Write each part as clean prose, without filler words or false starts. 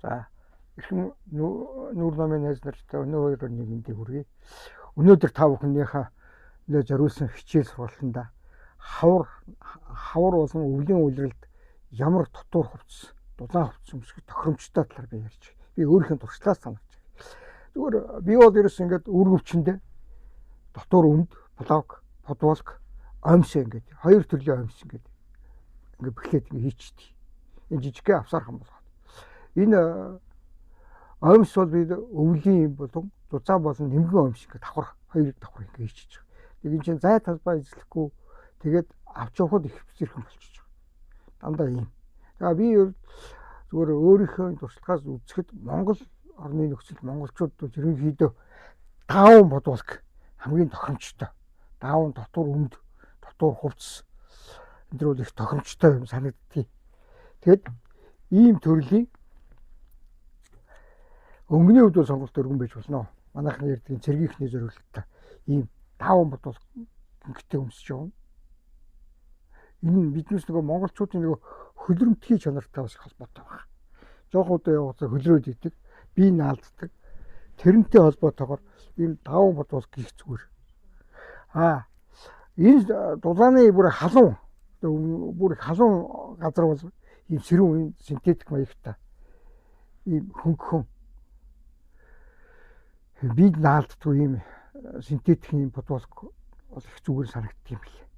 За эрхэм нүүр номын найз нартай өнөө 2-1 мэндийг хүргэе. Өнөөдөр та бүхнийхээ нөө зориулсан хичээл сургалтанда хавар болон өвлийн улиралд ямар дотуур хувцас, дулаан хувцас өмсөх тохиромжтой талаар би ярьж байна. Би өөрийнхөө туршлагаас санаж байна. Зүгээр би бол ерөөс ингээд үргэлжиндээ дотуур өмд, блок, подволк, омс ингээд хоёр төрлийн омс ингээд бэхлээд хийчихдээ. Энэ жижигхэн авсаархан болгоод. Энэ омс бол би өвлийн болон дузаа болон нэмгэн омс ингээд хоёр давхар ингээд хийчихэж байгаа. Тэгин чинь зай талбай эзлэхгүй тэгээд авч явахд их зэрхэн болчихж байгаа. Дандаа ийм. За би зүгээр өөрийнхөө туршлагаас үзэхэд Монгол орны нөхцөлд монголчууд ерөнхийдөө даавн бодволк хамгийн тохиромжтой. Даавн дотор өмд, дотор хувцас энэ төр бол их тохиромжтой юм санагдтыг. Тэгэд ийм төрлийн өнгөний хувьд бол сонголт өргөн байж болно. Манайхны ярдгийн цэргийнхний зориулалтаа ийм даавн бодволк гинхтэй өмсөж явна. Энэ биднээс нөгөө монголчуудын нөгөө хөлрөмтгий чанартай бас холбоотой байна. Жоох удаа явахад хөлрөөд идэг, бие наалддаг. Тэрнтэй холбоотойгоор ийм даавн бодволк хийх зүгээр. Энэ дулааны бүр халуун газар бол ийм сэрүүн синтетик маягтай ийм хөнгөн бие наалддаг ийм синтетикийн бодволк бол их зүгээр санагддаг юм билээ.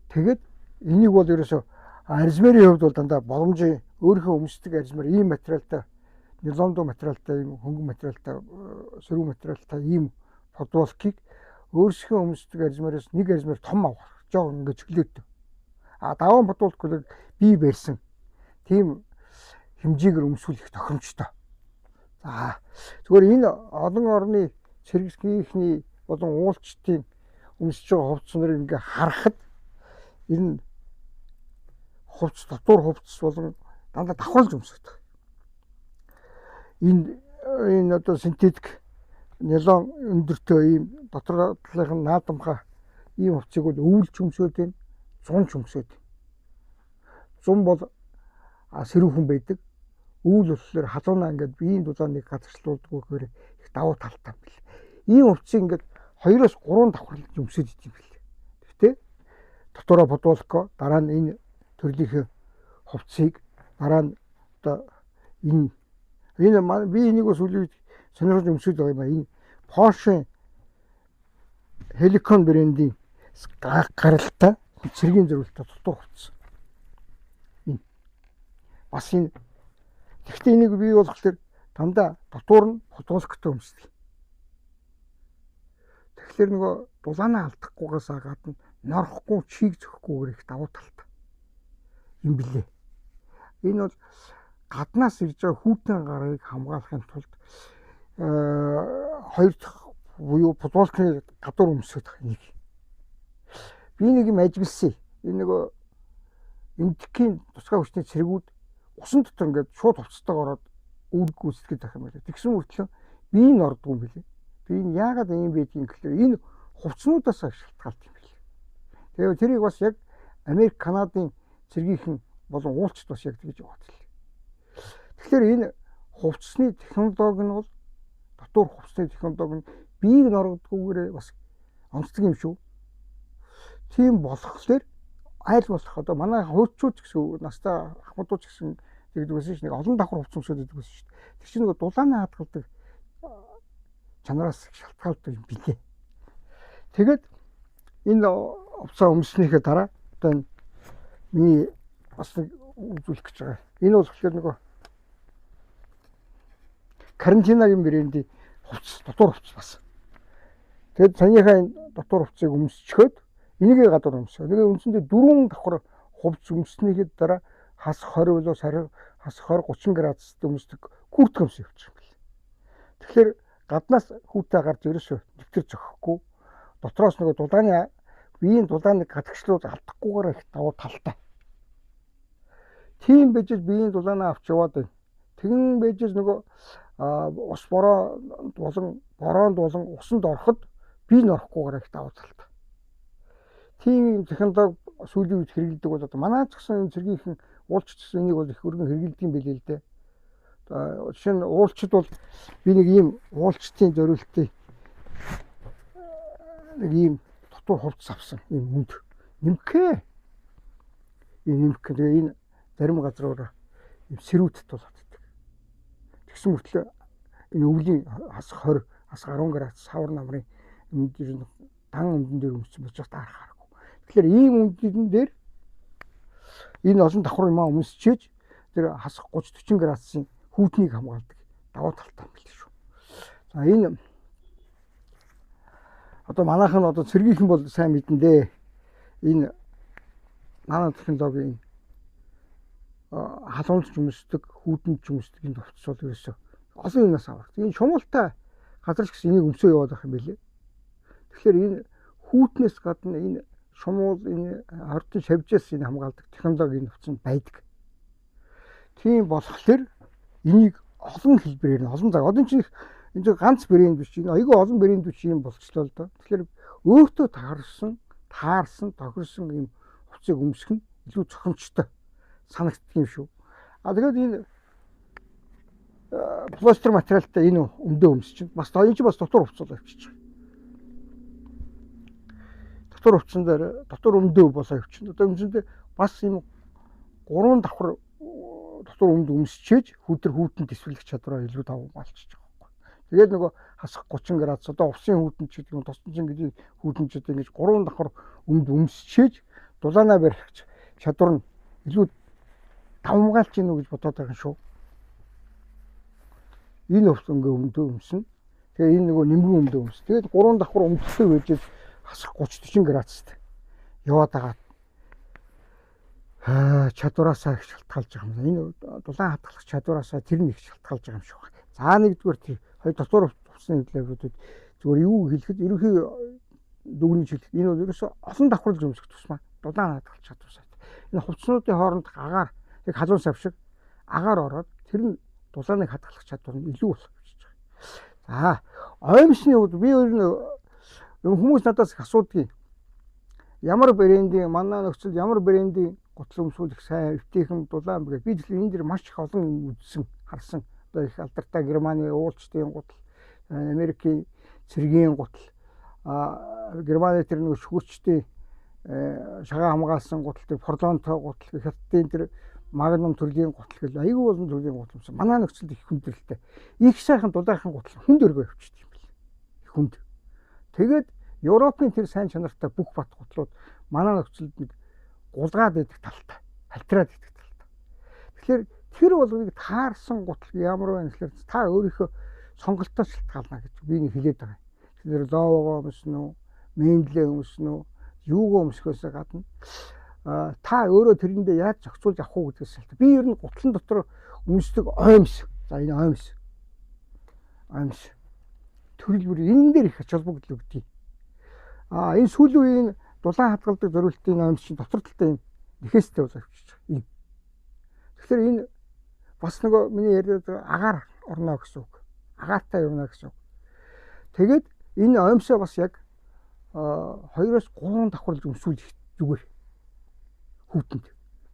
Тэгээд энийг бол ерөөсө аризмерийн хувьд бол дандаа боломжийн өөрийнхөө өмсдөг аризмер ийм материалтай, нилондо материалтай, ийм хөнгөн материалтай, сэрүүн материалтай ийм подволкийг өөрсдөө өмсдөг аризмераас нэг аризмер том авах жоо ингээд чөлөөтэй. Даван подволк бол бие барьсан тийм хэмжээгээр өмсүүлэх тохиромжтой. За зүгээр энэ олон орны цэрэгчийнхний болон уулчтын өмсөж байгаа хувцас нарыг ингээ харахад энэ хувцас дотор хувцас болон дандаа давхарлаж өмсөдөг. Энэ одоо синтетик нилон өндөртэй ийм дотор талынх нь наадамхай ийм хувцсыг бол өвлж өмсөд байна, зунж өмсөд. Зун бол сэрүүхэн байдаг. Өвл болохоор халуунаа ингээд биеийн дулааныг гадагшлуулдаг гэхээр их давуу талтай юм бэл. Ийм хувцсыг ингээд 2-3 давхарлаж өмсөд идэв юм бэл. Гэхдээ дотороо подволко дараа нь энэ төрлийнхээ хувцсыг дараа нь одоо энэ би энийг бас үл сонирхож өмсөд байгаа юм а. Энэ Porsche Helicon брендийн гаралтай цэргийн зориулалтаа дотор хувцас. Энэ бас энэ гэхдээ энийг би болохоор дандаа дотор нь подволктой өмсдөг. Тэгэхээр нөгөө дулаанаа алдахгүйгээс гадна норхгүй чийг зөөхгүйгээр их давуу талтай юм билээ. Энэ бол гаднаас ирж байгаа хүүтэн гарыг хамгаалахын тулд хоёр дахь буюу подволкны гадуур өмсөд нэг. Би нэг юм ажигласан. Энэ нөгөө энтхийн тусгай хүчний цэргүүд усан дотор ингээд шууд хувцастайгаа ороод үүрэг гүйцэтгэж байх юм байна. Тэгсэн мөртлөө би энэ ордгүй юм билээ. Би энэ яагаад ийм байдгийг гэхээр энэ хувцснуудаас шалтгаалт юм билээ. Тэгээ тэрийг бас яг Америк, Канадын цэргийнхэн болон уулчт бас яг тэгж яваад л. Тэгэхээр энэ хувцсны технологи нь бол дотор хувцсны технологи нь биеийг норгодгүйгээр бас онцлог юм шүү. Тийм болохоор айл болох одоо манай хуучууд гэсэн настай ахмадууд гэсэн тэгдэг байсан чинь нэг олон давхар хувцас өмсөд байдаг байсан шүү дээ. Тэр чинь нөгөө дулааны хадгалдаг чанараас шалтгаалдаг юм билээ. Тэгээд энэ хувцас өмснөхөө дараа одоо миний бас нэг үзүүлэх гэж байгаа. Энэ бол тэгэхээр нөгөө карантинагийн брендийн хувцас, дотор хувцас бас. Тэгэд санийхаа энэ дотор хувцсыг өмсчхөөд энийгээ гадуур өмсөө. Тэгээ үндсэндээ 4 давхар хувцас өмснөхийн дараа хас 20 болоо хас 20-30 градусд өмсдөг күртг өмс явчих юм бэл. Тэгэхээр гаднаас хүүтэ гарч ерөөсөө нэвтэр зөхгүй. Дотроос нөгөө дулааны биеийн дулааныг гадагшлуулж алдахгүйгээр их давуу талтай. Тийм байж биеийн дулаанаа авч яваад байна. Тэгэн байж нөгөө ус бороонд болон усанд ороход бие норохгүйгээр их давуу талтай. Тийм технологи сүүлийн үед хэрэглэдэг бол одоо манай ч гэсэн цэргийнхэн Уулчд гэсэн энийг бол их өргөн хэрэгэлдэг юм билээ л дээ. Жишээ нь уулчд бол би нэг ийм уулчдын зориултыг нэг ийм дотор хувцас авсан ийм үнд нэмхээ. Тэгээ энэ зарим газраар ийм сэрүүтд болоод байдаг. Тэгсэн мөртлөө энэ өвлийн хас 20 хас 10 градус савар намрын өмдөр дан өмдөн дээр өмссөн болж таарахгүй. Тэгэхээр ийм өмдөн дээр энэ олон давхар юм өмсчээж тэр хас 30 40 градусын хүүтнийг хамгаалдаг даваа талтай юм биш шүү. За энэ одоо манайхан одоо цэргийнхэн бол сайн мэдэн дээ. Энэ нано технологийн халуунч өмсдөг, хүүтэнд өмсдөг энэ хувцас бол ерөөсөө олон юмнаас авах. Энэ шумуултай газар ч гэсэн энийг өмсөө яваад байх юм билээ. Тэгэхээр энэ хүүтнээс гадна энэ шумуул энэ ордон шавжаас энэ хамгаалдаг технологийн хувцас байдаг. Тийм болохоор энийг олон хэлбэрээр олон цаг одоо чинь энэ ганц брэнд биш энэ айгүй олон брэнд биш юм болчихлоо л доо. Тэгэхээр өөртөө таарсан, тохирсон юм хувцсыг өмсөх нь илүү зохимжтой санагддаг юм шүү. Тэгээд энэ пластер материалтай энэ өмдөө өмсч чинь бас энэ чинь бас дотор хувцас авчиж байгаа. Дотор хувцсан дээр дотор өмдөө болоо авчихна. Одоо өмсөндөө бас юм 3 давхар дотор өмд өмсчээж хүүтэнд төсвөлөх чадвараа илүү давуу болчихж байгаа байхгүй. Тэгээд нөгөө хасах 30 градус одоо усын хүүтэн ч гэдэг юм тосцсон гэдэг хүүтэн ч одоо ингэж 3 давхар өмд өмсчээж дулаанаа барих чадвар нь илүү давмгаалж гинүү гэж бодоод байгаа шүү. Энэ хувцас өмдөө өмснө. Тэгээ энэ нөгөө нэмгэн өмдөө өмс. Тэгээд 3 давхар өмсөлтөөр байж хасах 30 40 градуст яваад байгаа. Чадвараасаа их шалтгаалж байгаа юм. Энэ дулаан хадгалах чадвараасаа тэр нэг шалтгаалж байгаа юм шиг байна. За нэгдүгээр тэр хоёр дотор хувцсны хэлбэрүүд зүгээр юу хэлэхэд ерөнхий дүгнэж хэлэхэд энэ бол ерөөсөө олон давхарлаж өмсөх тусмаа дулаан хадгалах чадварсаа. Энэ хувцснуудын хооронд агаар яг халуун сав шиг агаар ороод тэр нь дулааныг хадгалах чадвар нь илүү болох гэж байгаа. За оймсны хувьд би ер нь хүмүүс надаас их асуудгийг ямар брендийн манай нөхцөл ямар брендийн гутал өмсвөл их сайн эвтэйхэн дулаан бэ. Би тэгэхээр энэ дэр маш их олон үзсэн, харсан. Одоо их алдартай Германы уулчдын гутал, Америкийн цэргийн гутал, Германы тэр нэг шүгүрчдийн шагаа хамгаалсан гутал, тэр Форлонто гутал, Хятадын тэр Магнум төрлийн гутал гэл айгүй болон төрлийн гутал юмсан. Манай нөхцөлд их хүндрэлтэй. Их сайхан дулаахан гутал хүнд өргөө явчихдаг юм бэл. Их хүнд. Тэгээд Европын тэр сайн чанартай бүх бат гутлууд манай нөхцөлд нэг гулгаад идэх талтай, халтраад идэх талтай. Тэгэхээр тэр болгыг таарсан гутал ямар байна гэхээр та өөрийнхөө сонголтоос шалтгаална гэж би нэг хэлээд байгаа. Тэр ловогоо өмснө үү, мендлээ өмснө үү, юугаа өмсөхөөс гадна та өөрөө тэрэндээ яаж зохицуулж авах уу гэдгээс шалтгаална. Би ер нь гутлын дотор өмсдөг оймс. За энэ оймс. Төрөл бүр энэ дээр их ач холбогдол өгдөг. Энэ сүүлийн үеийн дулаан хадгалдаг зориултын оймс чинь дотор талтай юм нэхэстэй бол авчиж байгаа. Тэгэхээр энэ бас нөгөө миний яриад агаар орно гэсэн үг. Агаартай явна гэсэн үг. Тэгээд энэ оймсоо бас яг 2-оос 3 давхарлаж өмсүүлэх зүгээр. Хүүтэнд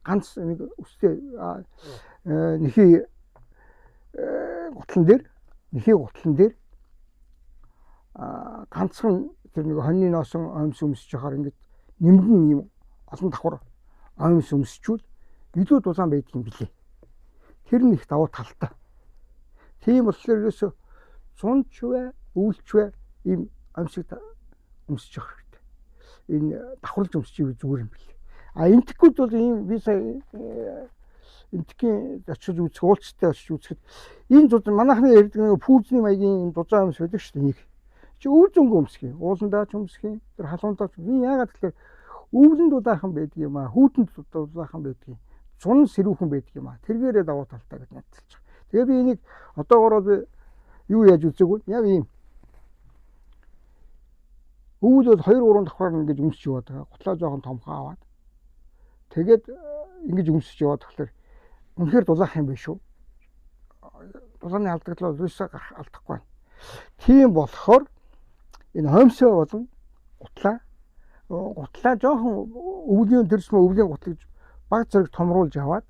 ганц нэг өстэй нэхий гутлан дээр ганцхан тэр нэг хоньны носон оймс өмсөж яхаар ингээд нэмгэн юм олон давхар оймс өмсчүүл илүү дулаан байдаг юм билээ. Тэр нь их давуу талтай. Тийм болохоор ерөөсө цунч вэ, өвлч вэ ийм оймсыг өмсөж явах хэрэгтэй. Энэ давхарлаж өмсөж зүгээр юм билээ. Энтгүүд бол ийм би сая энтгийн очиж үзэх, уулзтай очиж үзэхэд энэ зузаан манайхны ярьдаг нэг пүүзний маягийн дузаан өмс байдаг шүү дээ нэг. Чи өвл зөнгө өмсөх юм. Ууландаа ч өмсөх юм. Тэр халуунтаа ч. Энэ яагаад тэгэхээр өвлөн дулаахан байдаг юм аа. Хүүтэнд дулаахан байдаг юм. Цун сэрүүхэн байдаг юм аа. Тэргээрээ давуу талтай гэж найдалж байгаа. Тэгээ би энийг одоогоор би юу яаж үзээгүй. Яг ийм өвл бол 2-3 давхраар ингэж өмсөж яваад байгаа. Гутлаа жоохон томхоо аваад. Тэгээд ингэж өмсөж яваад тэгэхээр үнэхээр дулаах юм биш үү? Дулааны алдагдлаа юусаа гарах алдахгүй байна. Тийм болохоор энэ хомсоо болон гутлаа жоохон өвлийн төрсмө өвлийн гутлыг баг зэрэг томруулж аваад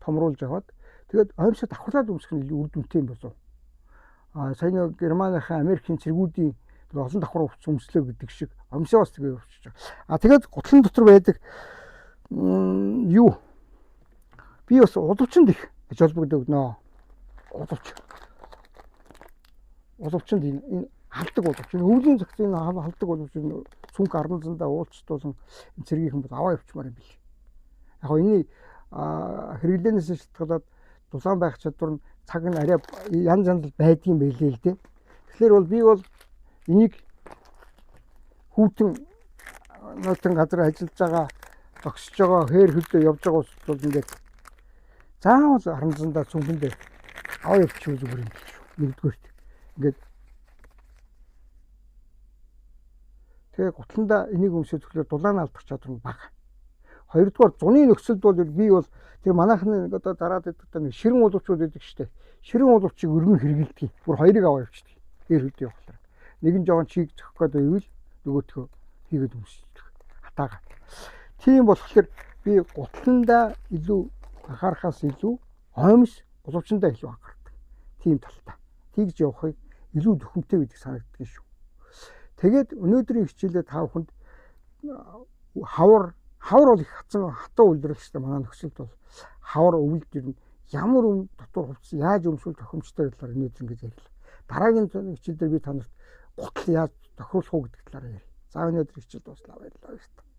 томруулж аваад тэгээд оймсоо давхарлаад өмсөх нь илүү үр дүнтэй юм болов. Сая нэг Германыхаа Америкийн цэргүүдийн олон давхар хувцас өмслөө гэдэг шиг оймсоос тэгээ өвчж байгаа. Тэгээд гутлын дотор байдаг юу? Би бас удавчинд их гэж холбогддог нөө. Удавчинд энэ халдаг удавч. Өвлийн цагтын халдаг удавч сүнх 10 уулцтуулан энэ цэргийнхэн бол аваа явчмаар юм бил. Яг гоо энэ хэрэглэнээс шалтгаалаад дулаан байх чадвар нь цаг нь арай янз янз байдгийн байлээ л дээ. Тэгэхээр бол би бол энийг хүүтэн нотон газар ажиллаж байгаа зогсож байгаа хээр хөлдөө явж байгаа ус бол ингээд заавал 10 цүнхэндээ аваа явчих зүгээр юм биш үү. Нэгдүгээрт ингээд тэгээ гутландаа энийг өмсөж тэгэхээр дулаан алдах чадвар нь бага. Хоёрдугаар зуны нөхцөлд бол би бол тэр манайхны одоо дараад идэх нэг ширэн улуучууд байдаг штэ. Ширэн улуучийг өргөн хэрэгэлдэг. Бүр хоёрыг аваа явчихдаг. Хээр хөлдөө явахлаа. Нэг нь жоохон чиг зөхөх гээд байвал нөгөөтгөө хийгээд өмсөж хатаагаа. Тийм болохоор би гутландаа илүү анхаарахаас илүү оймс улуучандаа илүү анхаардаг. Тийм талтай. Тэгж явахыг илүү төхөмтэй гэдэг санагддаг шүү. Тэгээд өнөөдрийн хичээлээ та бүхэнд хавар бол их хатан үйлдвэрлэгчтэй манай нөхцөлд бол хавар өвөлд ирнэ. Ямар дотор хувцас яаж өмсвөл тохиомжтой талаар өнөөдөр ингэж ярил. Дараагийн хичээлдээ би танарт гутал яаж тохируулах уу гэдэг талаар ярив. За өнөөдөр хичээл дуслаа, баярлалаа.